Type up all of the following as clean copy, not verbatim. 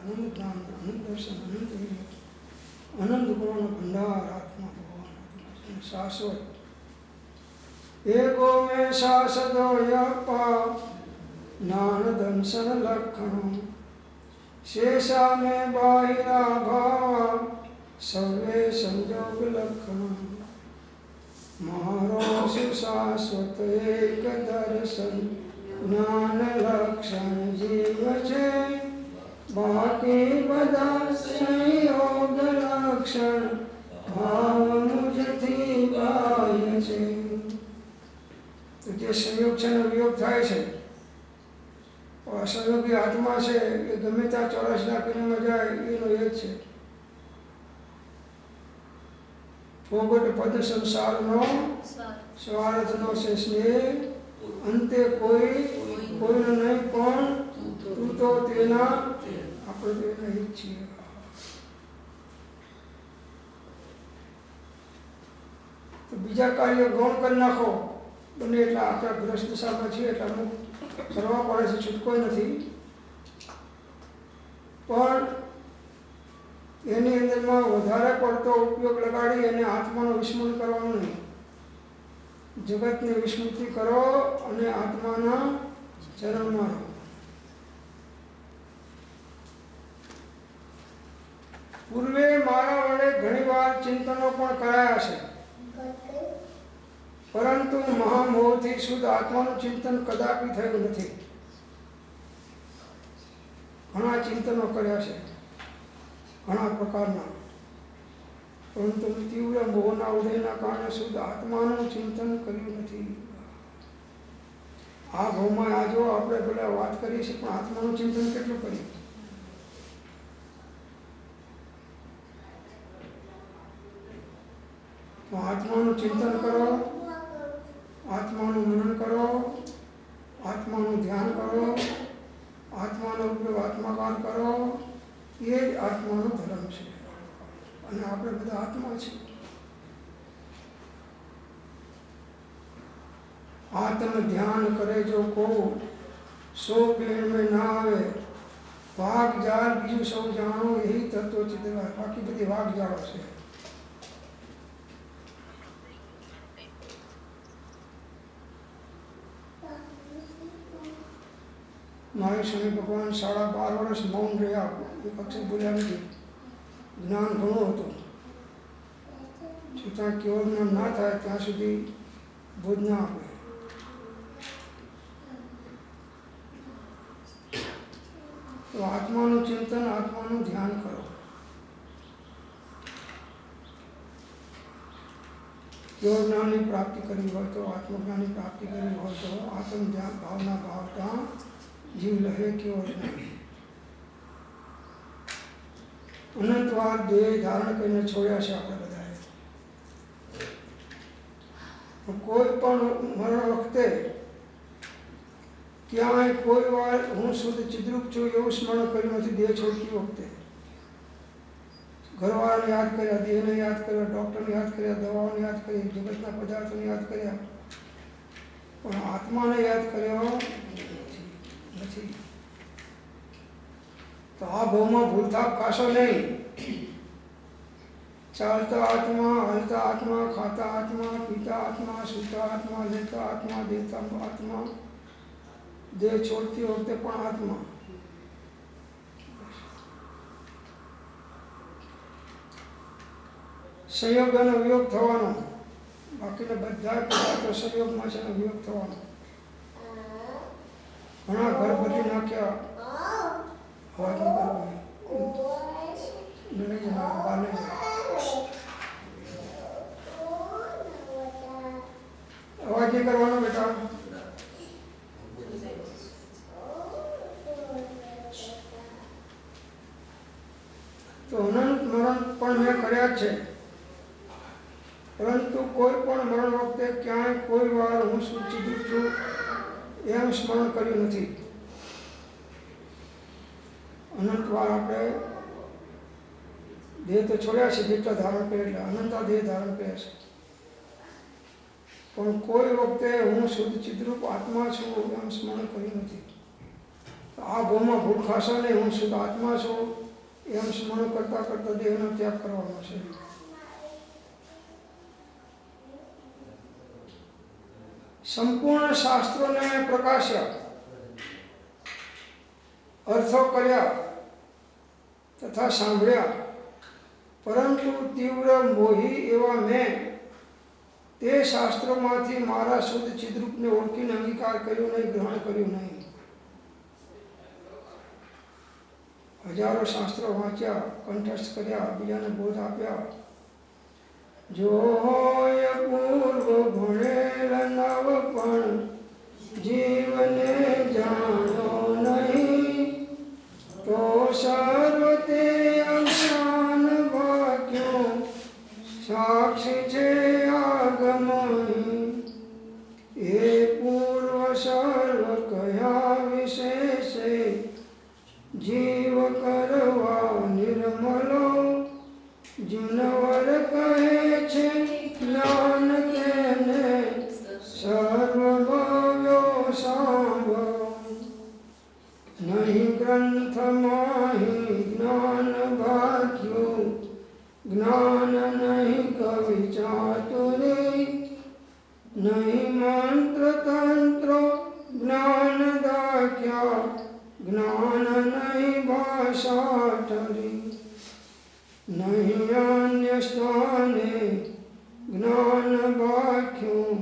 અનંત જ્ઞાન, અનંત દર્શન, અનંત વિવેક, અનંત ગુણોનો ભંડાર આત્મા ભગવાન શાશ્વત. એકો મેં શાશ્વતો યપા જ્ઞાન દંશન લક્ષણો શેષા મેં બાહિરા ભાવા સર્વે સંજોગ લક્ષણ. મારો સુશાશ્વત એક દર્શન જ્ઞાન લક્ષણ જીવ છે, બાકી બધા સંયોગ લક્ષણ ભાવ મુજથી બાહ્ય છે. તો જે સંયોગ છે ને વિયોગ થાય છે, અસંયોગી આત્મા છે એ ગમે ત્યાં 84 લાખ કિલોમાં જાય એનો એ જ છે. ફોગટ પદ સંસારનો સ્વાર્થનો છે સ્નેહ, અંતે કોઈનો નહીં પણ તું તો તેના, આપણે તો એના હિત છીએ. તો બીજા કાર્ય ગૌણ કરી નાખો બને એટલા. આપણા ગ્રસ્ત દશામાં છીએ એટલે અમુક કરવા પડે છે, છૂટકો નથી. પણ એની અંદરમાં વધારે પડતો ઉપયોગ લગાડી અને આત્માનું વિસ્મરણ કરવાનું નહીં. જગતની વિસ્મૃતિ કરો અને આત્માના ચરણમાં રહો. પૂર્વે મારા વડે ઘણીવાર ચિંતનો પણ કરાયા છે, પરંતુ મહામોહથી શુદ્ધ આત્માનું ચિંતન કદાપી થયું નથી. ઘણા ચિંતનો કર્યા છે, ઘણા પ્રકારના, પરંતુ તીવ્ર મોહના ઉદયના કારણે શુદ્ધ આત્માનું ચિંતન કર્યું નથી. આ ભાવમાં આ જો આપણે પેલા વાત કરીએ છીએ, પણ આત્માનું ચિંતન કેટલું કર્યું? તો આત્માનું ચિંતન કરો, આત્માનું મનન કરો, આત્માનું ધ્યાન કરો, આત્માનો ઉપયોગ આત્માકાર કરો. એ જ આત્માનો ધર્મ છે. અને આપણે બધા આત્મા છીએ. આત્મ ધ્યાન કરે જો કો સો પેણ મેં ના આવે, વાઘ જાળ બીજું સૌ જાણો એ તત્વ ચિતવા. બાકી બધી વાઘ જાળો છે. મારે સ્વામી ભગવાન 12.5 વર્ષ મૌન રહ્યા, એક અક્ષર બોલ્યા નથી. જ્ઞાન ઘણું હતું, છતાં કેવળ જ્ઞાન ના થાય ત્યાં સુધી બોધ ના આપે. તો આત્માનું ચિંતન, આત્માનું ધ્યાન કરો. કેવળ જ્ઞાનની પ્રાપ્તિ કરવી હોય તો, આત્મજ્ઞાનની પ્રાપ્તિ કરવી હોય તો આત્મ ધ્યાન ભાવના ભાવતા જીવ લહે કેવળ જ્ઞાન. અનંતવાર દેહ ધારણ કરીને છોડ્યા છે આપણે બધાએ. કોઈ પણ મરણ વખતે ક્યાંય કોઈ વાર હું શુદ્ધ ચિદ્રૂપ છું એવું સ્મરણ કર્યું નથી. દેહ છોડતી વખતે ઘરવાળાને યાદ કર્યા, દેહને યાદ કર્યા, ડૉક્ટરને યાદ કર્યા, દવાઓને યાદ કરી, જગતના પદાર્થોને યાદ કર્યા, પણ આત્માને યાદ કર્યો નથી. તો આ ભાવમાં ભૂલથાપ ખાશો નહીં. ચાલતા આત્મા, હલતા આત્મા, ખાતા આત્મા, પીતા આત્મા, સૂતા આત્મા, લેતા આત્મા, દેતા આત્મા, દેહ છોડતી વખતે પણ આત્મા. સંયોગ અને વિયોગ થવાનો, બાકીના બધા પદાર્થો સંયોગમાં છે અને વિયોગ થવાનો. ઘણા ઘર બદલી નાખ્યા, અવાજ નહીં જનાર બહાર નહીં જાય. અવાજ નહીં કરવાનો બેટા. તો અનંત મરણ પણ મેં કર્યા જ છે, પરંતુ કોઈ પણ મરણ વખતે ક્યાંય કોઈ વાર હું સૂચિત છું એમ સ્મરણ કર્યું નથી. અનંત વાર આપણે દેહ તો છોડ્યા છે, જેટલા ધારણ કરે એટલે અનંતા દેહ ધારણ કર્યા છે, પણ કોઈ વખતે હું શુદ્ધ ચિદ્રૂપ આત્મા છું એમ સ્મરણ કર્યું નથી. તો આ ભૂમાં ભૂલખાશો નહીં, હું શુદ્ધ આત્મા છું એમ સ્મરણ કરતા કરતા દેહનો ત્યાગ કરવાનો છે. સંપૂર્ણ શાસ્ત્રોને પ્રકાશ્યા, અર્થો કર્યા તથા સાંભળ્યા, પરંતુ તીવ્ર મોહી એવા મેં તે શાસ્ત્રોમાંથી મારા શુદ્ધ ચિદ્રૂપને ઓળખીને અંગીકાર કર્યો નહીં, ગ્રહણ કર્યું નહીં. હજારો શાસ્ત્રો વાંચ્યા, કંઠસ્થ કર્યા, બીજાને બોધ આપ્યા. જો હોય પૂર્વ ભણેલ નવ પણ જીવને જાણો નહીં, તો સર્વ તે અજ્ઞાન વાક્યો સાક્ષી છે આગમહી. એ પૂર્વ સર્વ કયા વિશેષે જીવ કરવા નિર્મલો, જીનવર કહે છે જ્ઞાન તેને સર્વભવ્યો સાંભળો. નહીં ગ્રંથ માહી જ્ઞાન ભાગ્યું, જ્ઞાન નહીં કવિ ચાતુરી, નહીં મંત્ર તંત્ર જ્ઞાન દાખ્યા, જ્ઞાન નહીં ભાષા ઠરી. નહીં અન્ય સ્થાને જ્ઞાન વાક્યું,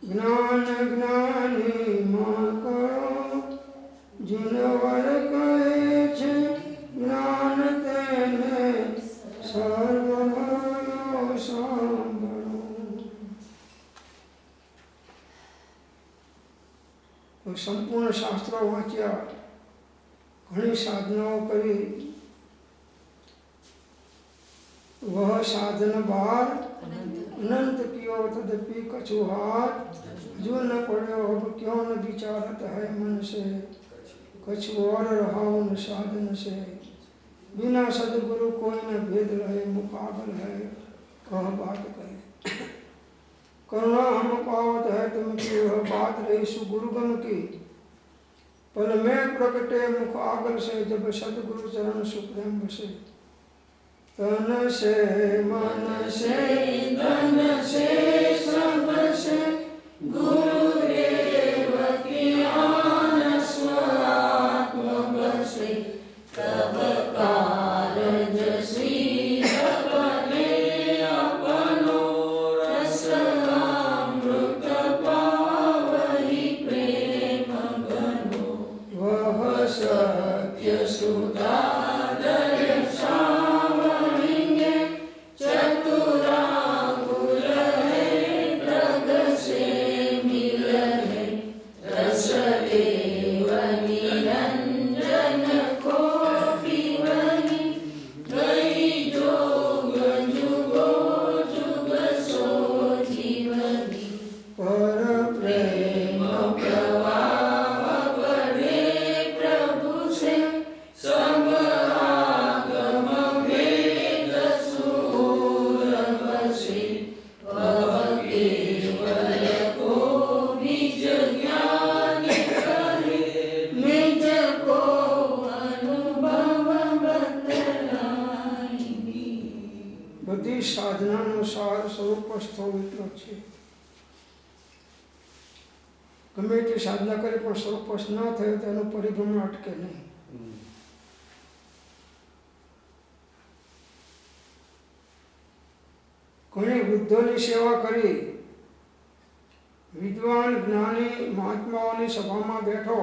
જ્ઞાન જ્ઞાની માં કરો, જીનવર કહે છે જ્ઞાન તેને સર્વભયો સાંભળો. તો સંપૂર્ણ શાસ્ત્રો વાંચ્યા, ઘણી સાધનાઓ કરી, वह साधन बार अनंत कियो तदपि कछु हाथ, जो न पढ़ो अब क्यों न विचारत है मन से, कछु और रहा न साधन से. बिना सदगुरु कोई न भेद रहे, मुकाबल है कह बात कहे. करुणा हम पावत है तुम की वह बात रही सुगुरुगम की, पल में प्रकटे मुख आगल से, जब सदगुरु चरण सुप्रेम बसे. तन से मन से धन से सब से गुरुदेव की आन स्वात्म बसे. तब कारज श्रीध पदे अपनो, रस अमृत पावहि प्रेम घनो. वह सत्य सुधा સાધનાનો સાર સ્વરૂપ થવું એટલો જ છે. ગમે એટલી સાધના કરી પણ સ્વરૂપ ન થયો તો એનું પરિભ્રમણ અટકે નહીં. ઘણી વૃદ્ધોની સેવા કરી, વિદ્વાન જ્ઞાની મહાત્માઓની સભામાં બેઠો,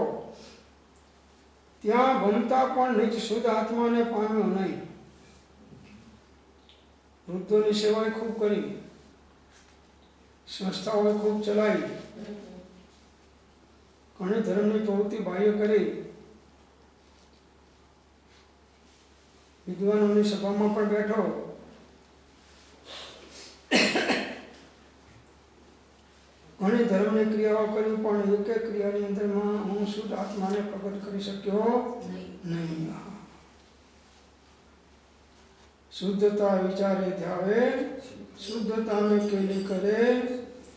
ત્યાં ભમતા પણ નિજ શુદ્ધ આત્માને પામ્યો નહીં. વૃદ્ધોની સેવાએ ખૂબ કરી, સંસ્થાઓએ ખૂબ ચલાવી, ઘણી ધર્મની પ્રવૃત્તિ બાહ્ય કરી, વિદ્વાનોની સભામાં પણ બેઠો, ઘણી ધર્મની ક્રિયાઓ કરી, પણ એક એક ક્રિયાની અંદરમાં હું શુદ્ધ આત્માને પ્રગટ કરી શક્યો નહીં. शुद्धता विचारे ध्यावे, शुद्धता में केली करे,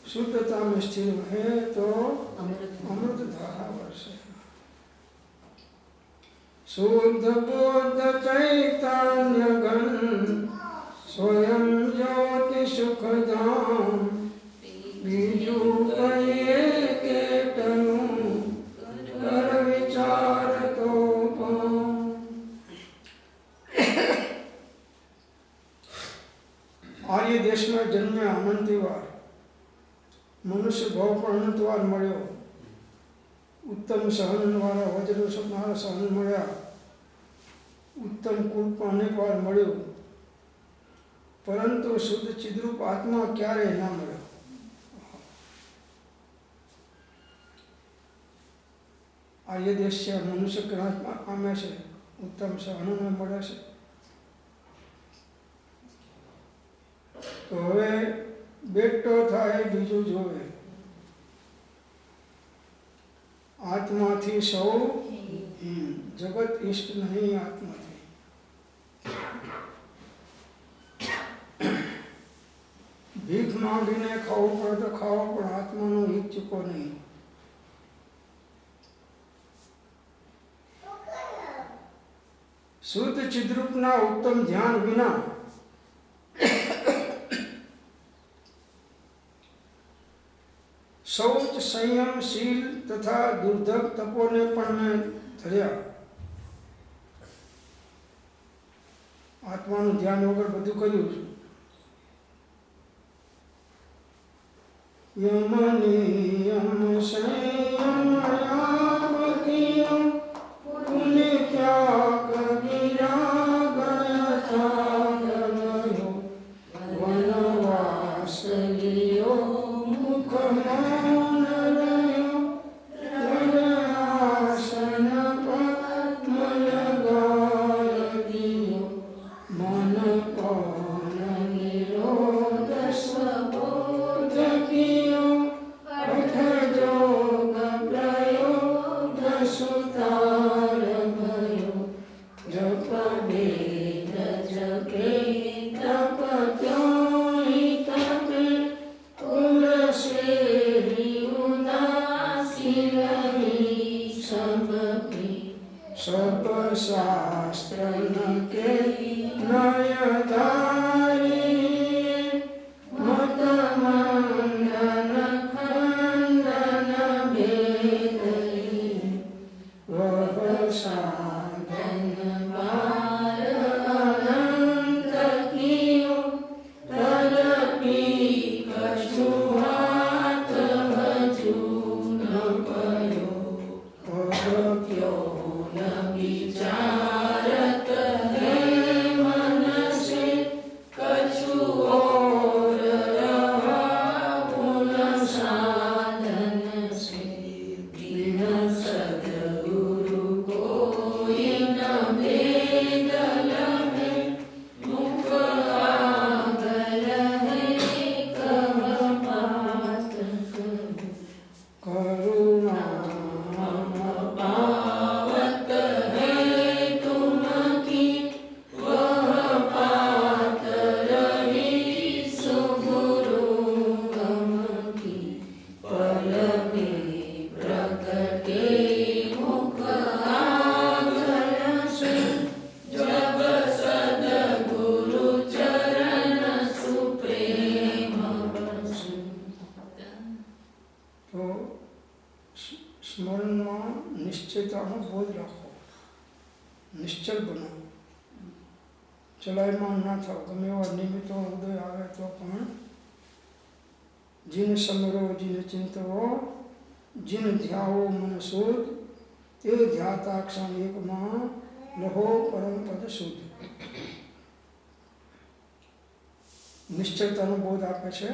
शुद्धता में स्थिर रहे तो अमृत धारा वर्षे. शुद्ध बुद्ध चैतन्य घन स्वयं ज्योति सुखधाम बीजू कहिए केतनु कर विचार तो पाऊं। आर्य देश में जन्मे अनंत વાર મનુષ્ય ભાવ પણ અનંત વાર મળ્યો। ઉત્તમ સહન વાળા વજ્ર સપનારા સહન મળ્યા। ઉત્તમ કુલ પણ અનેક વાર મળ્યું, પરંતુ શુદ્ધ ચિદ્રૂપ આત્મા ક્યારેય ના મળ્યો। આર્ય દેશ છે મનુષ્ય જ્ઞાનમાં પામે છે, ઉત્તમ સહનને મળે છે। તો હવે બેટો થાય બીજું જોવે। આત્માથી સૌ જગત ઇષ્ટ નહીં, આત્માથી। ભીખ માંગીને ખાવું પડે તો ખાવો, પણ આત્માનું હિત ચૂકો નહીં। શુદ્ધ ચિદ્રૂપના ઉત્તમ ધ્યાન વિના शौच संयम शील तथा दुर्धक तपोने पण में धर्या। आत्माનું ધ્યાન વગર બધું કર્યું છે। यम नियम संयम याम कियो पुण्य त्याग विराग यथा गयो वनवास लियो मुख मौन रयो जनासन पद्म लगाय दियो मन पौन निरोध स्वबोध कियो पथ जोग प्रयोग सुतार भयो जप वेद जपे तप त्यों तपे तुलसी उदासी रही सबकी सब शास्त्र न के नयधारी मत मंडन खंडन भेदई वह साधन बार अनंत कियो तदपि कछु हाथ भजू न पयो क्यों न विचारत है मन से कछु और रहा पुन साधन से बिन सद्गुरु कोई न भेद लहे मुख आगल है कह बात करुणा पावत है तुम की वह पात रही सुगुरु गम की पल में प्रकटे मुख आगल से जब सद्गुरु चरण सुप्रेम बसु। तो स्मरणમાં નિશ્ચયતાનો બોધ રાખો, નિશ્ચલ બનો, ચલાયમાન ના થાવ। ગમે એવા નિમિત્તો ઉદય આવે તો પણ જીન સમરો જીન ચિંતવો જીન ધ્યાવો મન શુદ્ધ તે ધ્યાતા ક્ષણ એકમાં લહો પરમ પદ શુદ્ધ। નિશ્ચયતાનો બોધ આપે છે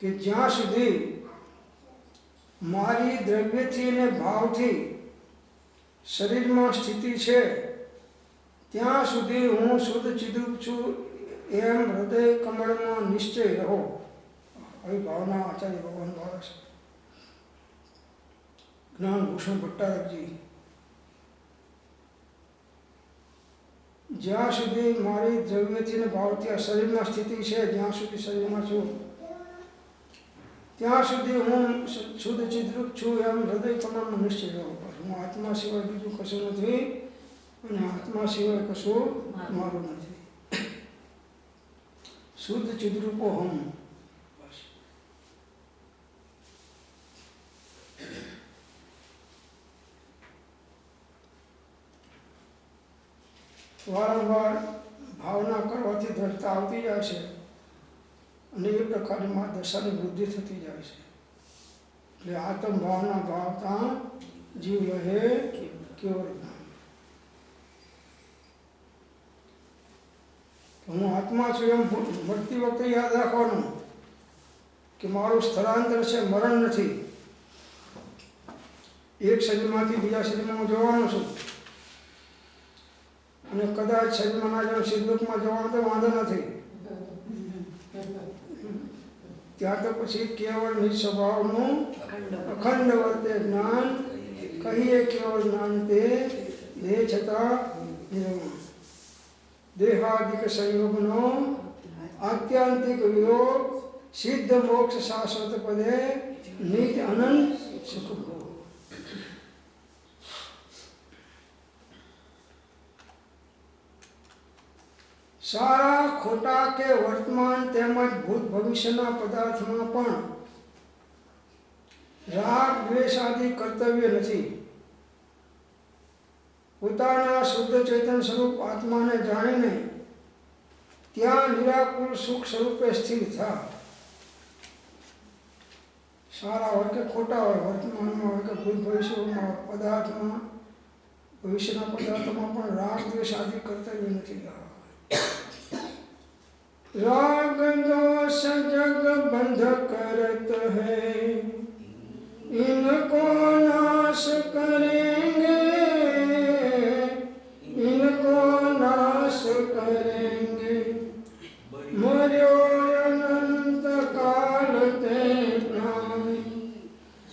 કે જ્યાં સુધી મારી દ્રવ્યથી અને ભાવથી શરીરમાં સ્થિતિ છે ત્યાં સુધી હું શુદ્ધ ચિદ્રૂપ છું એમ હૃદય કમળમાં નિશ્ચય રહો। આવી ભાવના આચાર્ય ભગવાન ભાવે છે। જ્ઞાનભૂષણ ભટ્ટારકજી જ્યાં સુધી મારી દ્રવ્યથી અને ભાવથી આ શરીરમાં સ્થિતિ છે, જ્યાં સુધી શરીરમાં છું ત્યાં સુધી હું શુદ્ધ ચિદ્રૂપ છું એમ હૃદય કમળમાં નિશ્ચય રહો। હું હું આત્મા સિવાય બીજું કશું નથી અને આત્મા સિવાય કશું મારું નથી. શુદ્ધ ચિદ્રૂપો હમ. બસ. વારંવાર ભાવના કરવાથી દ્રઢતા આવતી જાય છે અને એ પ્રકારની દશાની વૃદ્ધિ થતી જાય છે. એટલે આત્મ ભાવના ભાવતા જીવ રહે કેવળ જ્ઞાન. હું આત્મા છું એમ મળતી વખતે યાદ રાખવાનું કે મારું સ્થળાંતર છે, મરણ નથી. એક શરીરમાંથી બીજા શરીરમાં હું જવાનો છું અને કદાચ શરીરમાં ના જાઉં, સિદ્ધલોકમાં જવાનો તો વાંધો નથી. ત્યાં તો પછી કેવળ નિસ્વભાવનું અખંડ વર્તે જ્ઞાન કહીએ. કેવળ જ્ઞાન તે દેહ છતાં નિર્ગુણ. દેહાદિક સંયોગનો આત્યંતિક વિયોગ સિદ્ધ મોક્ષ શાશ્વત પદે નિજ અનંત સુખ. સારા ખોટા કે વર્તમાન તેમજ ભૂત ભવિષ્યના પદાર્થમાં પણ રાગ દ્વેષ આદિ કર્તવ્ય નથી. પોતાના શુદ્ધ ચેતન સ્વરૂપ આત્માને જાણીને ત્યાં નિરાકુલ સુખ સ્વરૂપે સ્થિર થા. સારા હોય કે ખોટા હોય, વર્તમાનમાં હોય કે ભૂત ભવિષ્યમાં પદાર્થમાં, ભવિષ્યના પદાર્થમાં પણ રાગ દ્વેષ આદિ કર્તવ્ય નથી. राग दोष जग बंध करत है, इनको नाश करेंगे, इनको नाश करेंगे. मर्यो अनंत काल ते प्राण,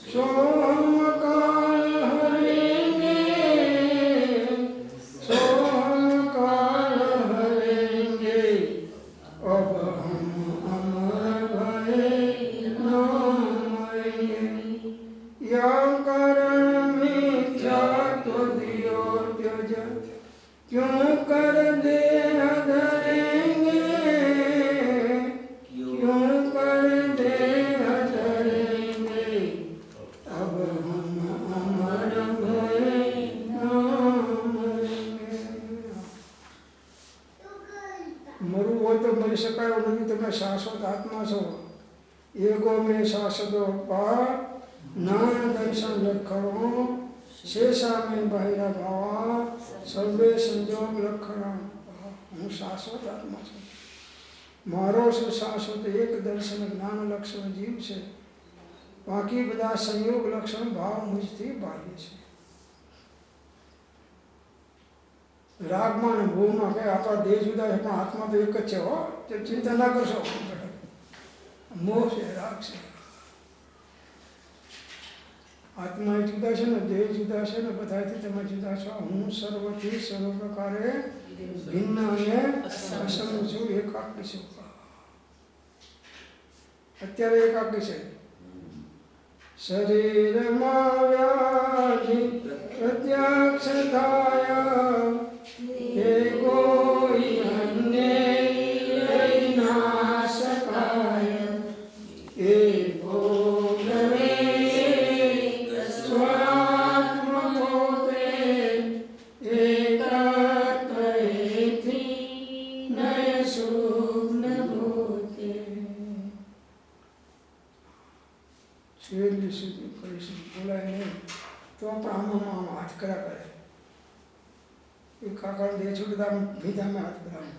सोम काल हरेंगे, सोम काल हरेंगे. अब हम अमर भये न मरेंगे. या कारण मिथ्या तो दियो त्यज, क्यों कर देह धरेंगे, क्यों कर देह धरेंगे. अब हम अमर भये न मरेंगे. मरવું હોય તો મરી શકાય એવું નથી. તમે શાશ્વત આત્મા છો. એગો મેં શાશ્વત અપા નાન દર્શન લખણો શેષા મેં બાહિરા ભાવા સર્વે સંજોગ લખણ. હું શાશ્વત આત્મા છું. મારો શું શાશ્વત એક દર્શન જ્ઞાન લક્ષણ જીવ છે. બાકી બધા સંયોગ લક્ષણ ભાવ મુજથી બાહ્ય છે. રાગમાં અને ભોગમાં કઈ આપણા દેહ જુદા છે પણ આત્મા તો એક જ છે. હો, ચિંતા ના કરશો. મોહ છે, રાગ છે. આત્મા એ જુદા છે ને, દેહ જુદા છે ને, બધાથી તમે જુદા છો. હું સર્વથી સર્વ પ્રકારે ભિન્ન અને અસંગ છું, એકાકી છું. અત્યારે એકાકી છે. શરીરમાં વ્યાધિ પ્રત્યક્ષ થાય, તે કોઈ અન્ય લઈ ના શકાય. એ ભોગવે સ્વાત્મ પોતે, એકાત્મથી નય સુખ ન ભૂતે. છેલ્લી સુધી કરીશું, બોલાય નહીં તો પણ આમાં હાથ કર્યા કરે. એ કાકા દે છૂટતા ભીધામાં હાથ કરાવે.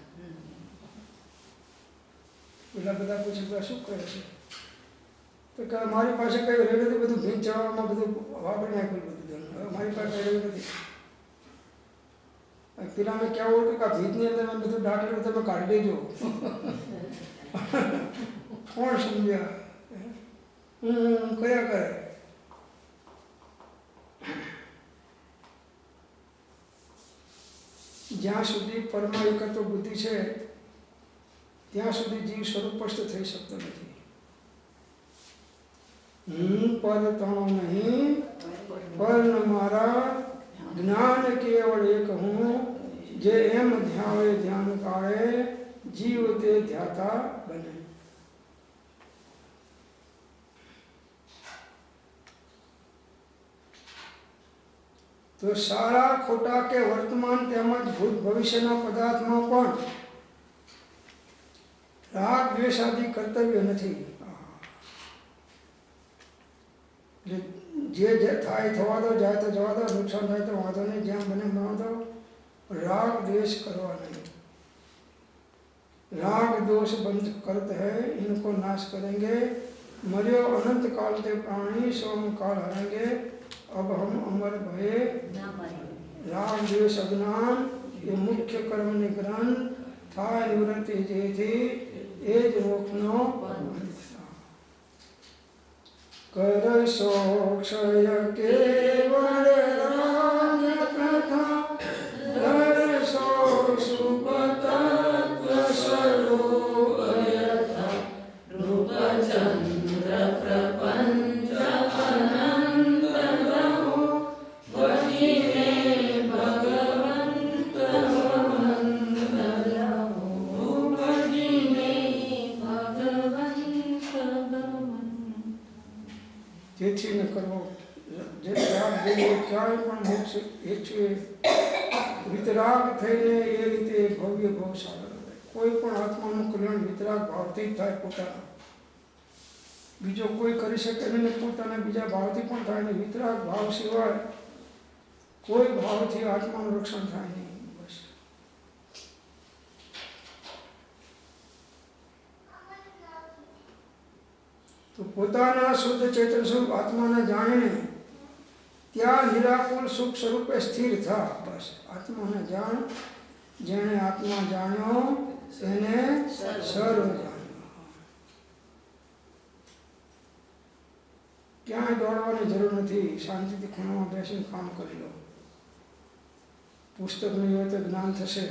પેલા બધા પૂછે શું કરે છે તો કે મારી પાસે કઈ રહ્યું નથી, બધું ભીત જવામાં બધું વાપરી નાખ્યું બધું. હવે મારી પાસે કઈ રહ્યું નથી. પેલાને કહેવું હતું કે આ ભીતની અંદર મેં બધું દાટેલું તમે કાઢી દેજો. કોણ સમજ્યા? કયા કરે. જ્યાં સુધી પરમ એકત્વ બુદ્ધિ છે ત્યાં સુધી જીવ સ્વરૂપસ્થ થઈ શકતો નથી. હું પરતણો નહીં, પણ મારા જ્ઞાન કેવળ એક હું, જે એમ ધ્યાવે ધ્યાન કાળે જીવ તે ધ્યાતા બને. તો સારા ખોટા કે વર્તમાન તેમજ ભૂત ભવિષ્યના પદાર્થમાં પણ રાગ દ્વેષ આદિ કર્તવ્ય નથી. જે થાય થવા દો, જાય તો જવા દો, નુકસાન થાય તો વાંધો નહીં, જેમ બને બનાવ દો. राग द्वेष करवा नहीं. राग दोष बंध करते हैं, इनको नाश करेंगे. मर्यो अनंत काल के प्राणी सोम काल हरेंगे. अब हम अमर भये राग द्वेष अज्ञान ये मुख्य कर्म निग्रहण था निवृत्ति जे थी एज मोक्षनो कर सो क्षय केवल राम कथा दर्शो सुपतत्व स्वरूप यथा रूपचंद्र प्रपंच अनंत रहो वहीने भगवंत वंदरहो वहीने भगवंत જેથી ન કરવો. જે રાગ જેવો ક્યાંય પણ મોક્ષ ઈચ્છે વિતરાગ થઈને એ રીતે ભવ્ય ભાવ સાગર રહે. કોઈ પણ આત્માનું કલ્યાણ વિતરાગ ભાવથી જ થાય. પોતાના બીજો કોઈ કરી શકે નહીં, પોતાના બીજા ભાવથી પણ થાય નહીં. વિતરાગ ભાવ સિવાય કોઈ ભાવથી આત્માનું રક્ષણ થાય નહીં. બસ તો પોતાના શુદ્ધ ચેતન સ્વરૂપ આત્માને જાણીને ત્યાં નિરાકુલ સુખ સ્વરૂપે સ્થિર થા. બસ આત્માને જાણ. જેણે આત્મા જાણ્યો તેને સર્વ જાણ્યો. ક્યાંય દોડવાની જરૂર નથી. શાંતિથી ખૂણામાં બેસીને કામ કરી લો. પુસ્તક નહીં હોય તો જ્ઞાન થશે,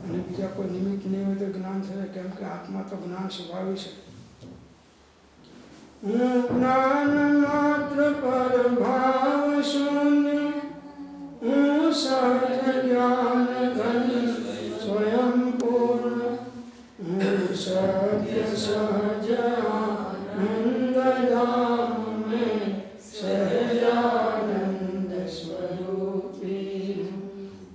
અને બીજા કોઈ નિમિત્ત નહીં હોય તો જ્ઞાન થશે. કેમ કે આત્મા તો જ્ઞાન સ્વભાવી છે. જ્ઞાન માત્ર પર ભાવ શૂન્ય, હું સહજ જ્ઞાન ઘન સ્વયં પૂર્ણ, હું સત્ય સહજ આનંદ ધામ મેં સહજાનંદ સ્વરૂપી,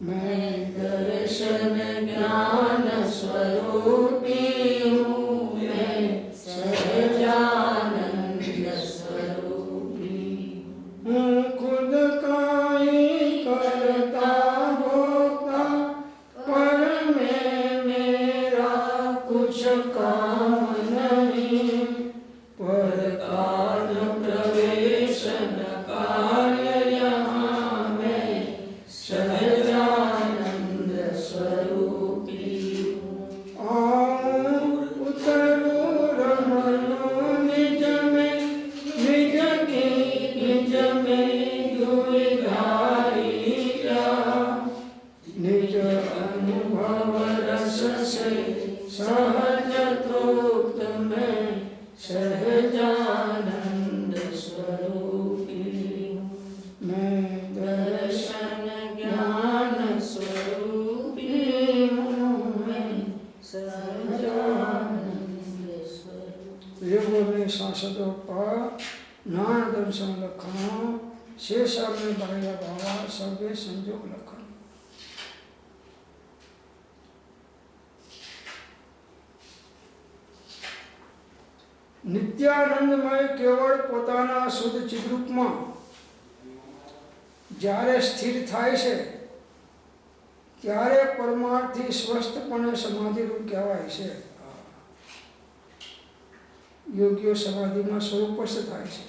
મેં દર્શન જ્ઞાન સ્વરૂપી હું, મેં સહજાનંદ સ્વરૂપી. હું ખુદ કાઈ કરતા ભોગતા, પર મેં મેરા कुछ काम नहीं, पर काल प्रवेशन कार्य यहाँ मैं सहजानंद स्वरूपी हूँ. आऊं उतरूं रमणूं निज में, निज की निज में दुविधाई क्या, निज अनुभव रस से सहज तृप्त में सहजानंद स्वरूपी हूँ. मैं दर्शन ज्ञान स्वरूपी हूँ, मैं सहजानंद स्वरूपी. योगों में सांसदों पर नान दर्शन लखनऊ, शेषा में बाह्य भावा सर्वे संजोग लखन. નિત્યાનંદમય કેવળ પોતાના શુદ્ધ ચિદરૂપમાં જ્યારે સ્થિર થાય છે ત્યારે પરમાર્થી સ્વસ્થપણે સમાધિરૂપ કહેવાય છે. યોગ્ય સમાધિમાં સ્વરૂપસ્થ થાય છે.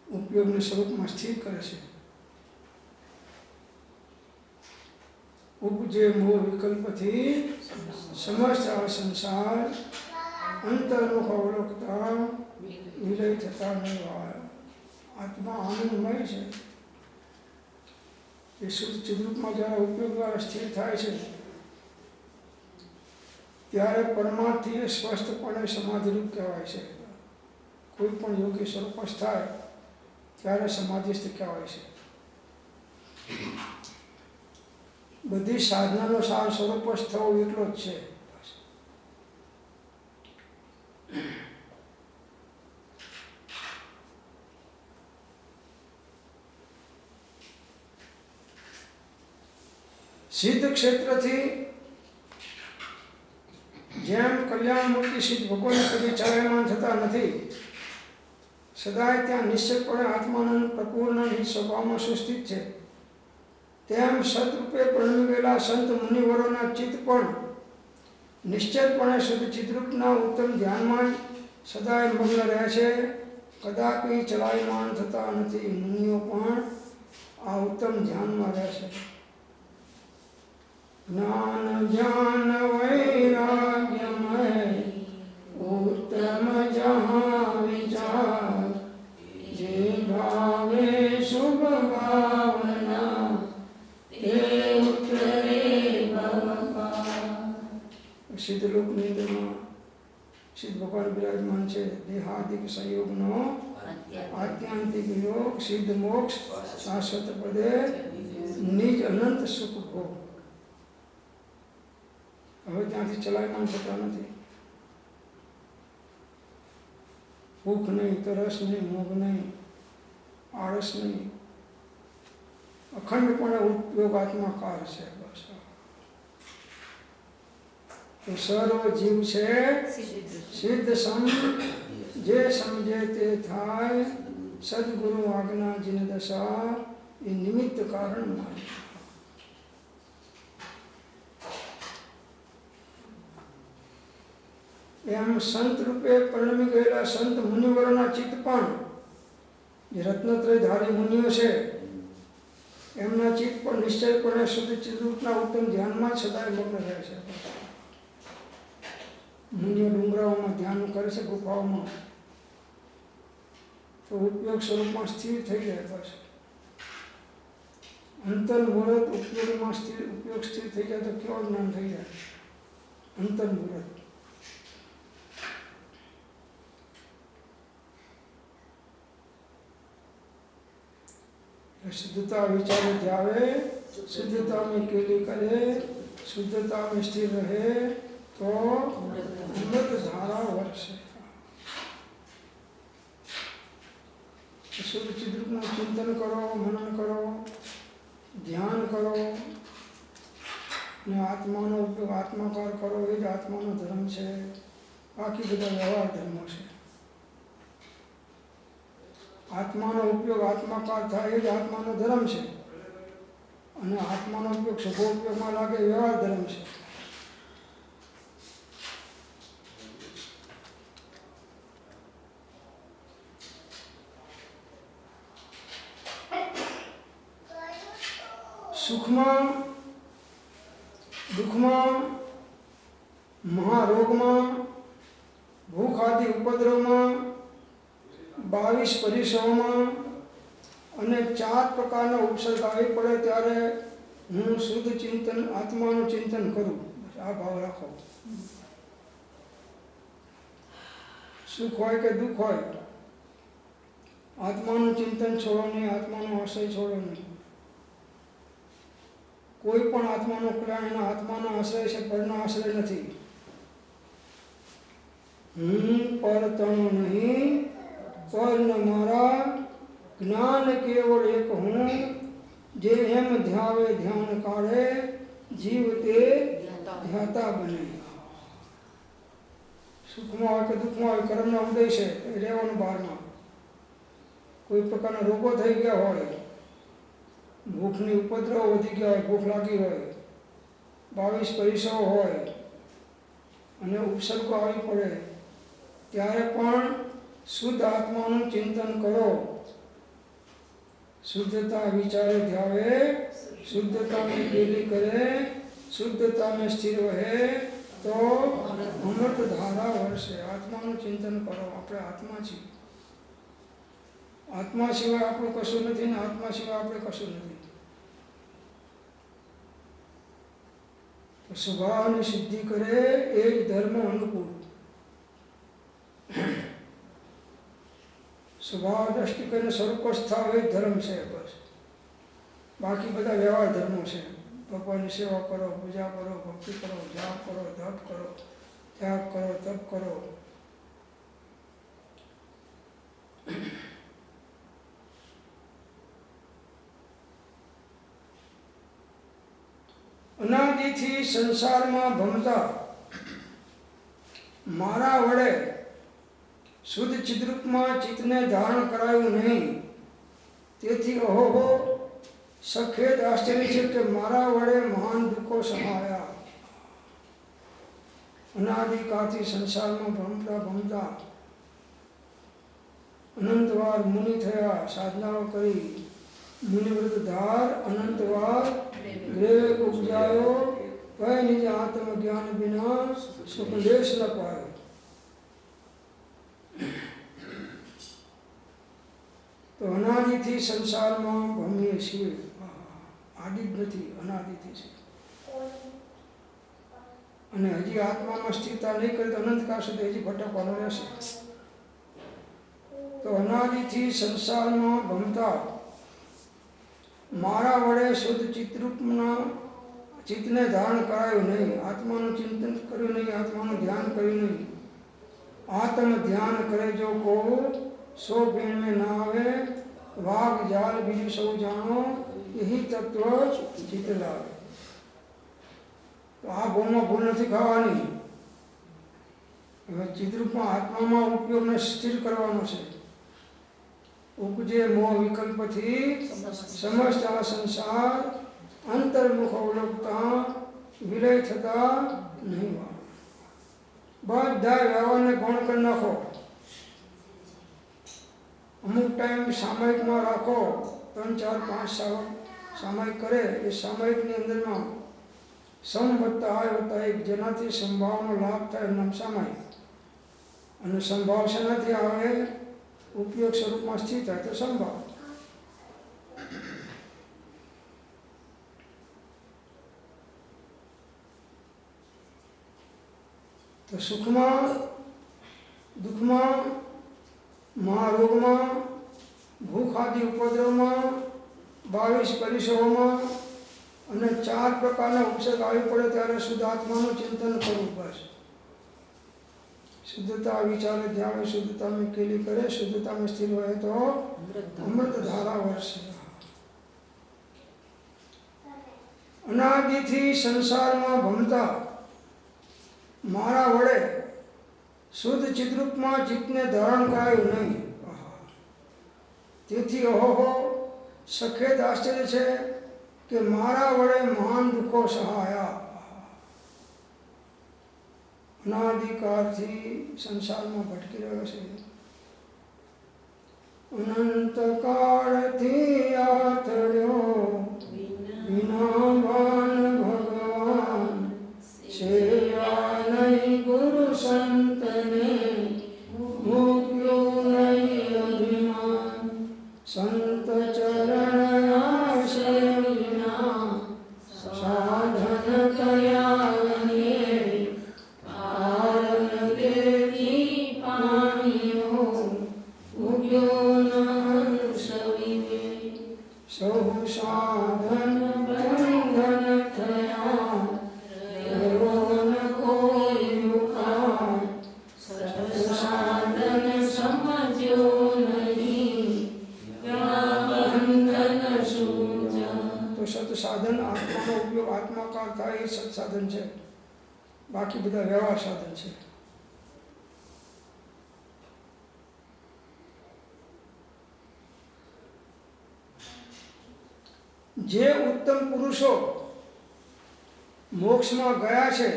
ઉપયોગને સ્વરૂપમાં સ્થિર કરે છે. ઉપજે મોહ વિકલ્પથી સમસ્ત આ સંસાર, અંતર્મુખ અવલોકતા વિલય થતા નહીં હોય. આત્મા આનંદમય છે. એ શુદ્ધ ચિદરૂપમાં જ્યારે ઉપયોગ દ્વારા સ્થિર થાય છે ત્યારે પરમાર્થી એ સ્વસ્થપણે સમાધિરૂપ કહેવાય છે. કોઈ પણ યોગી સ્વરૂપસ્થ થાય ત્યારે સમાધિસ્થ કહેવાય છે. બધી સાધનાનો સાર સ્વરૂપસ્થ થવો એટલો જ છે. સિદ્ધ ક્ષેત્રથી જેમ કલ્યાણમૂર્તિ સિદ્ધ ભગવાન કદી ચલાયમાન થતા નથી, સદાય ત્યાં નિશ્ચિતપણે આત્માનંદ પ્રપૂર્ણ નિજ સ્વભાવમાં સુસ્થિત છે, તેમ સદરૂપે પ્રણમી ગયેલા સંત મુનિવરોના ચિત્ત પણ નિશ્ચિતપણે શુદ્ધ ચિત્તરૂપના ઉત્તમ ધ્યાનમાં સદાય મગ્ન રહે છે, કદાપી ચલાયમાન થતા નથી. મુનિઓ પણ આ ઉત્તમ ધ્યાનમાં રહે છે. જ્ઞાન જ્ઞાન વૈરાગ્યમય ઉત્તમ જહાં વિચાર, જે ભાવે શુભ ભાવના તે ઉત્તરે ભવપાર. સિદ્ધલોકની અંદરમાં સિદ્ધ ભગવાન બિરાજમાન છે. દેહાદિક સંયોગનો આત્યાંતિક યોગ, સિદ્ધ મોક્ષ, શાશ્વત પદે નિજ અનંત સુખ ભોગ. હવે ત્યાંથી ચલાયમાન થતા નથી. ભૂખ નહીં, તરસ નહીં, મોહ નહીં, આળસ નહીં, અખંડપણે ઉપયોગાત્માકાર છે. બસ તો સર્વ જીવ છે સિદ્ધ સમ, જે સમજે તે થાય, સદગુરુ આજ્ઞા જીન દશા, એ નિમિત્ત કારણ માને. એમ સંત રૂપે પરિણમી ગયેલા સંત મુનિવરોના ચિત્ત પણ, જે રત્નત્રયધારી મુનિઓ છે, એમના ચિત્ત પણ નિશ્ચયપણે શુદ્ધ ચિત્તરૂપના ઉત્તમ ધ્યાનમાં જ સદાય મગ્ન રહે છે. મુનિઓ ડુંગરાઓમાં ધ્યાન કરે છે, ગુફાઓમાં, તો ઉપયોગ સ્વરૂપમાં સ્થિર થઈ જાય. બસ અંતર્મુહૂર્ત ઉપયોગમાં ઉપયોગ સ્થિર થઈ જાય તો કેવો જ્ઞાન થઈ જાય. અંતર્મુહૂર્ત शुद्धता विचार ध्यावे, शुद्धता में केली करे, शुद्धता में स्थिर रहे तो अमृत धारा वर्षे. शुद्ध चिद्रूपનું ચિંતન કરો, મનન કરો, ધ્યાન કરો ને આત્માનો ઉપયોગ આત્માકાર કરો. એ જ આત્માનો ધર્મ છે. બાકી બધા વ્યવહાર ધર્મો છે. આત્માનો ઉપયોગ આત્માકાર થાય એ જ આત્માનો ધર્મ છે, અને આત્માનો ઉપયોગ શુભ ઉપયોગમાં લાગે વ્યવહાર ધર્મ છે. સુખમાં, દુઃખમાં, મહારોગમાં, ભૂખ આદિ ઉપદ્રવમાં, 22 પરિસરોમાં અને 4 પ્રકારના ઉપસર્ગ આવી પડે ત્યારે હું શુદ્ધ ચિંતન, આત્માનું ચિંતન કરું. આ ભાવ રાખો. સુખ હોય કે દુઃખ હોય, આત્માનું ચિંતન છોડો નહીં, આત્માનો આશ્રય છોડો નહીં. કોઈ પણ આત્માનો કલ્યાણ એના આત્માનો આશ્રય છે, પરનો આશ્રય નથી. હું પરતણો નહીં, પર ન મારા, જ્ઞાન કેવળ એક હું, જે એમ ધ્યાવે ધ્યાન કાઢે, જીવ તે ધ્યાતા બને. સુખમાં હોય કે દુઃખમાં હોય, કર્મના ઉદય છે એ રહેવાનું બહારમાં. કોઈ પ્રકારના રોગો થઈ ગયા હોય, ભૂખની ઉપદ્રવ વધી ગયા હોય, ભૂખ લાગી હોય, 22 પરિસરો હોય અને ઉપસર્ગો આવી પડે, ત્યારે પણ શુદ્ધ આત્માનું ચિંતન કરો. શુદ્ધતા વિચારે ધ્યાવે, શુદ્ધતાને કેલી કરે, શુદ્ધતાને સ્થિર રહે તો અમૃત ધારા વર્ષે. આત્માનું ચિંતન કરો. આપણે આત્મા છીએ. આત્મા સિવાય આપણું કશું નથી ને આત્મા સિવાય આપણે કશું નથી. તો સ્વભાવની સિદ્ધિ કરે એ જ ધર્મ અનુકૂળ. સ્વભાવ દ્રષ્ટિ કરીને સ્વરૂપસ્થ થાવ એ જ ધર્મ છે બસ. બાકી બધા વ્યવહાર ધર્મો છે. ભગવાનની સેવા કરો, પૂજા કરો, ભક્તિ કરો, જાપ કરો, તપ કરો, ત્યાગ કરો, તપ કરો. અનાદિથી સંસારમાં ભમતા મારા વડે શુદ્ધ ચિદ્રૂપમાં ચિત્તને ધારણ કરાયું નહીં. તેથી અહોહો સખેદ આશ્ચર્ય છે કે મારા વડે મહાન દુઃખો સમાયા. અનાદિકાળથી સંસારમાં ભમતા ભમતા અનંતવાર મુનિ થયા, સાધનાઓ કરી, મુનિવ્રત ધાર અનંતવાર ગ્રેવ ઉપજાયો, કઈ નિજ આત્મ જ્ઞાન બિના સુખલેશ ન પાયો. તો અનાદિથી સંસારમાં ભમીએ છીએ. આદિ જ નથી, અનાદિથી છે. અને હજી આત્મામાં સ્થિરતા નહીં કરે તો અનંતકાળ સુધી હજી ભટકવાનું રહેશે. તો અનાદિથી સંસારમાં ભમતા મારા વડે શુદ્ધ ચિત્તરૂપના ચિત્તને ધારણ કરાયું નહીં, આત્માનું ચિંતન કર્યું નહીં, આત્માનું ધ્યાન કર્યું નહીં. આત્મ ધ્યાન કરે જો કો સો ભેણ में ના આવે, વાઘ જાલ બીજું સૌ જાણો, यही તત્વ ચિત્ત લાવે. તો આ ભૂલમાં ભૂલ નથી ખાવાની. હવે ચિત્તરૂપમાં આત્મામાં ઉપયોગને સ્થિર કરવાનો છે. ઉપજે મોહ વિકલ્પથી સમસ્ત આ સંસાર, અંતર્મુખ અવલોકતા વિલય થતા નહીં. બધા વ્યવહારને ગૌણ કરી નાખો. અમુક ટાઈમ સામાયિકમાં રાખો, 3, 4, 5 સામાયિક કરે. એ સામાયિકની અંદરમાં સમ વત્તા આય વત્તા એક, જેનાથી સંભાવનો લાભ થાય નામ સામાયિક. અને સંભાવ શેનાથી આવે? ઉપયોગ સ્વરૂપમાં સ્થિર થાય તો સંભાવ. તો સુખમાં, દુઃખમાં, મહારોગમાં, ભૂખ આદિ ઉપદ્રવમાં, 22 પરિસરોમાં અને 4 પ્રકારના ઉપસર્ગ આવી પડે ત્યારે શુદ્ધ આત્માનું ચિંતન કરવું પડશે. શુદ્ધતા વિચારે ધ્યાવે, શુદ્ધતા में केली करे, शुद्धता में स्थिर હોય તો અમૃત ધારા વરસે. અનાદિથી સંસારમાં ભમતા મારા વડે શુદ્ધ ચિદ્રૂપમાં ચિત્તને ધારણ કરાયું નહીં. તેથી અહોહો સખેદ આશ્ચર્ય છે કે મારા વડે મહાન દુઃખો સહાયા. અનાદિકાળથી સંસારમાં ભટકી રહ્યો છે. અનંત કાળથી આથડ્યો વિનાવાન ભગવાન, સેવા નહીં ગુરુ સંતને, મૂક્યો નહીં અભિમાન. સંત ચરણ આશ્રય વિના સાધન કયા સૌ સાધન બંધન થયા, રહ્યો ન કોઈ ઉપાય. સાધન સમજ્યો નહીં, બંધન સૂજા. તો સત સાધન આત્માનો ઉપયોગ આત્માકાર થાય એ સત સાધન છે. બાકી બધા વ્યવહાર સાધન છે. જે ઉત્તમ પુરુષો મોક્ષમાં ગયા છે,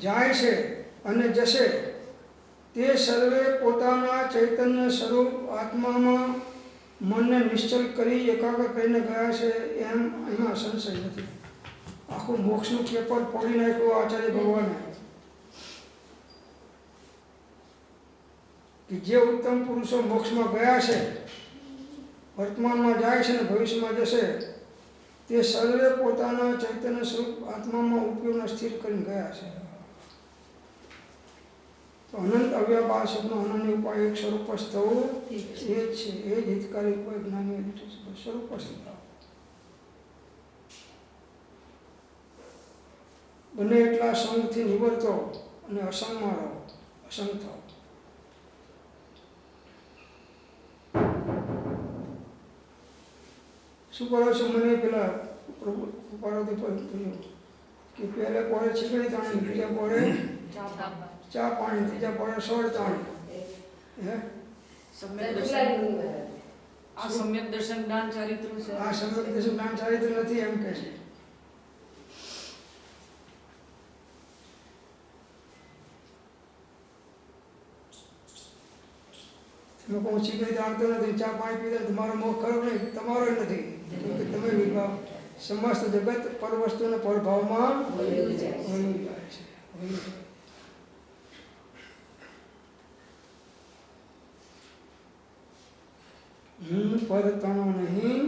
જાય છે અને જશે, તે સર્વે પોતાના ચૈતન્ય સ્વરૂપ આત્મામાં મનને નિશ્ચલ કરી એકાગ્ર કરીને ગયા છે. એમ એમાં સંશય નથી. આખું મોક્ષનું પેપર ફોડી નાખ્યું આચાર્ય ભગવાને. કે જે ઉત્તમ પુરુષો મોક્ષમાં ગયા છે, વર્તમાનમાં જાય છે ને ભવિષ્યમાં જશે, તે સર્વે પોતાના ચૈતન્ય સ્વરૂપ આત્મામાં ઉપયોગને સ્થિર કરીને ગયા છે. તો અનંત અવ્યાભાવ સુખનો અનન્ય ઉપાય એક સ્વરૂપસ્થ થવું એ જ છે. એ જ હિતકારી ઉપાય જ્ઞાનીઓ સ્વરૂપસ્થ થવું. બને એટલા સંગથી નિવર્તો અને અસંગમાં રહો, અસંગ થાવ. શું કરો છો? મને પેલા પાર્વતી કહ્યું કે પહેલે પોળે છીકડી તાણી, બીજા પોળે ચા પાણી, ત્રીજા પોળે સોળ તાણી. હે આ સમ્યક દર્શન જ્ઞાન ચારિત્ર છે. આ સમ્યક દર્શન જ્ઞાન ચારિત્ર નથી એમ કહે છે. તમે કહું છીકડી તાણતો નથી, ચા પાણી પીધા તમારો મોહ ખરો નહીં, તમારો નથી. તમે વિભાવ સમસ્ત જગત પર વસ્તુને પરભાવમાં વયું જાય છે. હું પર તણો નહીં,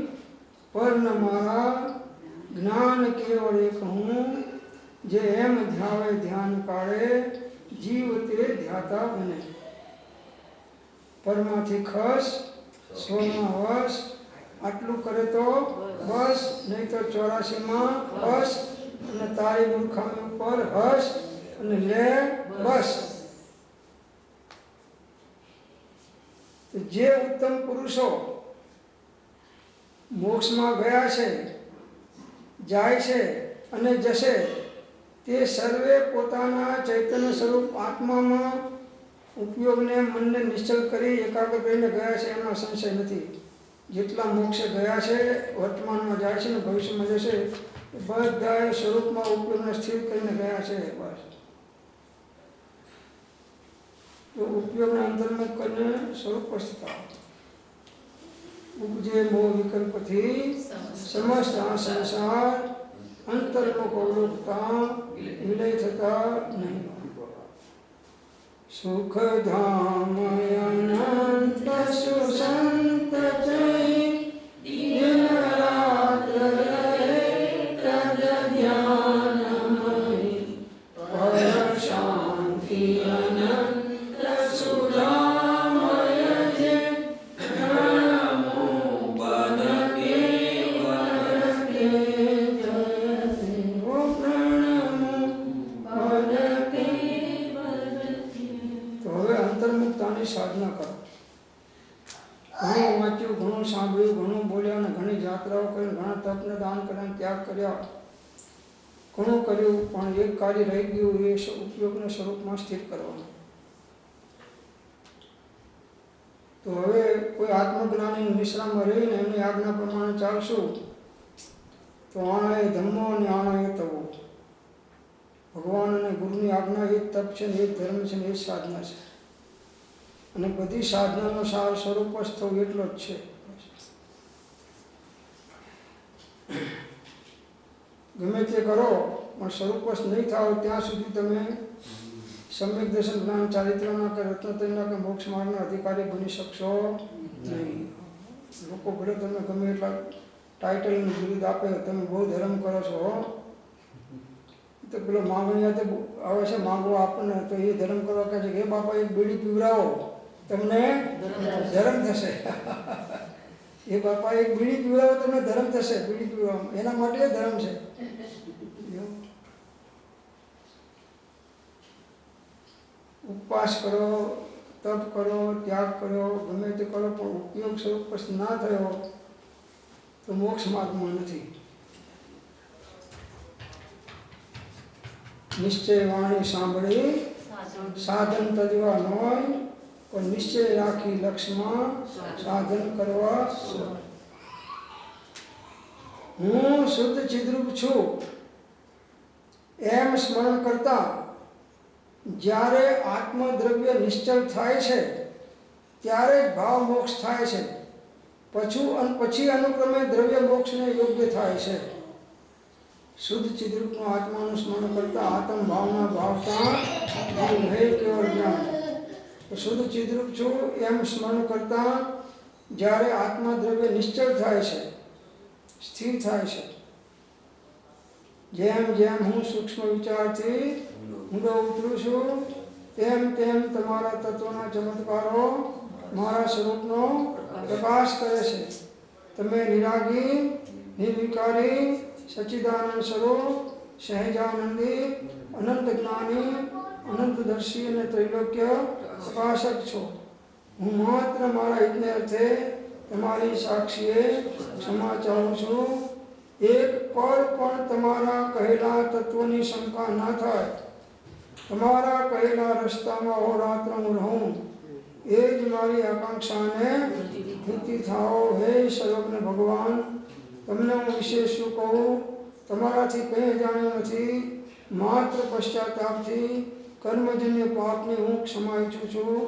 પર ન મારા, જ્ઞાન કેવળ એક હું, જે એમ ધ્યાવે ધ્યાન કાળે, જીવ તે ધ્યાતા બને. પરમાંથી ખસ, સ્વમાં વસ, આટલું કરે તો બસ, નહીં તો 84માં બસ, અને તારી મૂર્ખામી ઉપર હસ અને લે બસ. જે ઉત્તમ પુરુષો મોક્ષમાં ગયા છે, જાય છે અને જશે, તે સર્વે પોતાના ચૈતન્ય સ્વરૂપ આત્મામાં ઉપયોગને મનને નિશ્ચલ કરી એકાગ્ર કરીને ગયા છે, એમાં સંશય નથી. જેટલા મોક્ષે ગયા છે, વર્તમાનમાં જાય છે ને ભવિષ્યમાં જશે, એ બધા સ્વરૂપમાં ઉપયોગને સ્થિર કરીને ગયા છે. બસ તો ઉપયોગને અંતર્મુખ કરીને સ્વરૂપસ્થતા ઉપજે મોહ વિકલ્પથી સમસ્ત આ સંસાર અંતર્મુખ અવલોકતા વિલય થતા નહીં. સુખધામ અનંત સુસંત જય દિન રાત રહે તદ ધ્યાનમય પર શાંતિ અનંત સુધામય જે પ્રણમો પદ કેવળ કે જયતે. ઓ પ્રણમો પદ અંતર્મુક્તાની સાધના કરો. ઘણું વાંચ્યું, ઘણું સાંભળ્યું, ઘણું બોલ્યા અને ઘણી યાત્રાઓ કરી, ઘણા તપને દાન કર્યા, ત્યાગ કર્યા, ઘણું કર્યું, પણ એક કાર્ય રહી ગયું, એ ઉપયોગને સ્વરૂપમાં સ્થિર કરવાનું. તો હવે કોઈ આત્મજ્ઞાની નિશ્રામાં રહીને એમની આજ્ઞા પ્રમાણે ચાલશું તો આણે ધમ્મો અને આણે એ તવો. ભગવાન અને ગુરુની આજ્ઞા એ જ તપ છે ને, એ જ ધર્મ છે ને, એ જ સાધના છે. અને બધી સાધનાનો સાર સ્વરૂપ જ થવું એટલો જ છે. ગમે તે કરો પણ સ્વરૂપ નહીં થાવ ત્યાં સુધી તમે સમ્યક દર્શન જ્ઞાન ચારિત્રના કે રત્નત્રયના કે મોક્ષ માર્ગના અધિકારી બની શકશો નહીં. લોકો ભલે તમે ગમે એટલા ટાઇટલની બિરુદ આપે, તમે બહુ ધર્મ કરો છો, તો પેલો માંગણીયા તો આવે છે માંગવા આપણને, તો એ ધર્મ કરવા કહે છે કે એ બાપા એક બીડી પીવડાવો તમને ધર્મ થશે. એ બાપા એક બીડી પીવડાવો તમને ધર્મ થશે. બીડી પીવડાવો એના માટે ધર્મ છે. ઉપવાસ કરો, તપ કરો, ત્યાગ કરો, ગમે તે કરો, પણ ઉપયોગ સ્વરૂપ ના થયો તો મોક્ષ માર્ગમાં નથી. નિશ્ચય વાણી સાંભળી સાધન તજવા ન હોય, પણ નિશ્ચય રાખી લક્ષ્યમાં સાધન કરવા. હું શુદ્ધ ચિદ્રૂપ છું એમ સ્મરણ કરતા જ્યારે આત્મદ્રવ્ય નિશ્ચલ થાય છે ત્યારે જ ભાવ મોક્ષ થાય છે. પછી અનુક્રમે દ્રવ્ય મોક્ષને યોગ્ય થાય છે. શુદ્ધ ચિદ્રૂપનું આત્માનું સ્મરણ કરતા આત્મ ભાવના ભાવતા હે કેવળ જ્ઞાન. શુદ્ધ ચિદ્રૂપ છું એમ સ્મરણ કરતા જ્યારે આત્મા દ્રવ્ય નિશ્ચલ થાય છે, સ્થિર થાય છે, જેમ જેમ હું સૂક્ષ્મ વિચારથી ઊંડો ઉતરું છું તેમ તેમ તમારા તત્વના ચમત્કારો મારા સ્વરૂપનો પ્રકાશ કરે છે. તમે નિરાગી, નિર્વિકારી, સચ્ચિદાનંદ સ્વરૂપ, સહેજાનંદી, અનંત જ્ઞાની, અનંતદર્શી અને ત્રૈલોક્ય પ્રકાશક છો. હું માત્ર મારા હિતને અર્થે તમારી સાક્ષીએ ક્ષમા ચાહું છું. એક પળ પણ તમારા કહેલા તત્વની શંકા ના થાય. તમારા કહેલા રસ્તામાં અહોરાત્ર હું રહું, એ જ મારી આકાંક્ષાને પૂર્તિ થાઓ. હે સર્વજ્ઞ ભગવાન, તમને હું વિશેષ શું કહું? તમારાથી કંઈ જાણ્યું નથી. માત્ર પશ્ચાતાપથી કર્મજન્ય પાપને હું ક્ષમા ઈચ્છું છું.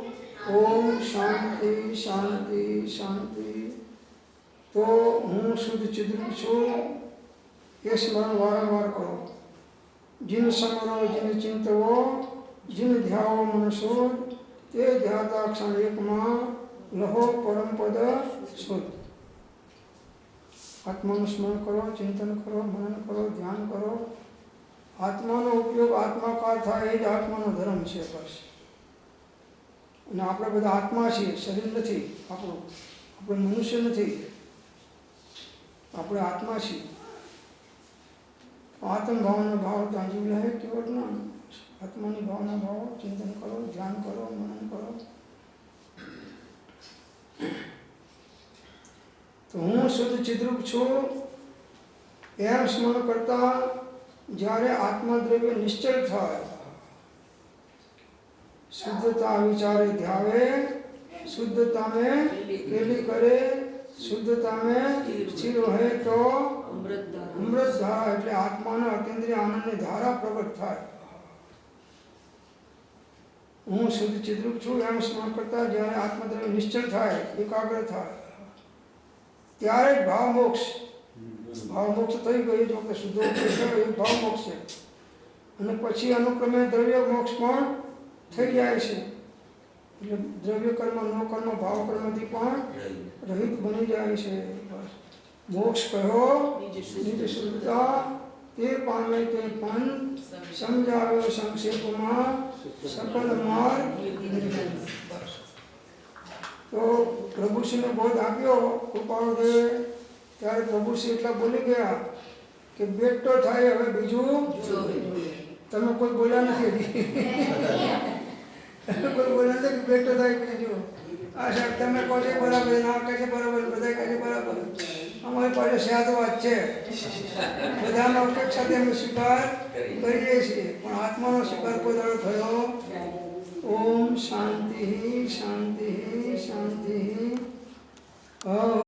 ઓમ શાંતિ શાંતિ શાંતિ. તો હું શુદ્ધ ચિદ્રૂપ છું એ સ્મરણ વારંવાર કરો. जिन समरो जिन चिंतवो जिन ध्याओ मन शुद्ध ते ध्याता क्षण एक मां लहो परम पद शुद्ध. आत्माનું સ્મરણ કરો, ચિંતન કરો, મનન કરો, ધ્યાન કરો. આત્માનો ઉપયોગ આત્માકાર થાય એ જ આત્માનો ધર્મ છે બસ. અને આપણે બધા આત્મા છીએ, શરીર નથી આપણું. આપણે મનુષ્ય નથી, આપણે આત્મા છીએ. आत्म भावना भाव तांजिल है केवल ना. आत्मानी भावना भाव, चिंतन करो, ध्यान करो, मनन करो. तो હું શુદ્ધ ચિદ્રૂપ છું એમ સ્મરણ કરતા જ્યારે આત્મદ્રવ્ય નિશ્ચલ થાય, શુદ્ધતા વિચારે ધ્યાવે, शुद्धता में केली करे, शुद्धता में स्थिर रहे तो अमृत धारा એટલે આત્માના અતિન્દ્રિય આનંદની ધારા પ્રગટ થાય. હું શુદ્ધ ચિદ્રૂપ છું એમ સ્મરણ કરતા જ્યારે આત્મદ્રવ્ય નિશ્ચલ થાય, એકાગ્ર થાય, ત્યારે ભાવ મોક્ષ થઈ ગયું. જો કે શુદ્ધ એ ભાવ મોક્ષ છે. અને પછી અનુક્રમે દ્રવ્ય મોક્ષ પણ થઈ જાય છે. એટલે દ્રવ્ય કર્મ, નો કર્મ, ભાવ કર્મથી પણ રહિત બની જાય છે. મોક્ષ કહો નિજ શુદ્ધતા તે પામે તે પણ સમજાવ્યો સંક્ષેપમાં સકલ માર્ગ. તો પ્રભુશ્રીને બોધ આપ્યો કૃપાળુદેવે, ત્યારે પ્રભુશ્રી એટલા બોલી ગયા કે બેટો થાય હવે બીજું તમે કોઈ બોલ્યા નથી. કોઈ બોલ્યા નથી કે બેટો થાય બીજું. આ સાહેબ તમે કહો છો બરાબર, ના કહે છે બરાબર, બધા કહે છે બરાબર. અમારી પાસે સાદ વાત છે, બધાનો અપેક્ષાથી અમે સ્વીકાર કરીએ છીએ, પણ આત્માનો સ્વીકાર કોઈ દાડો થયો. ઓમ શાંતિ શાંતિ શાંતિ.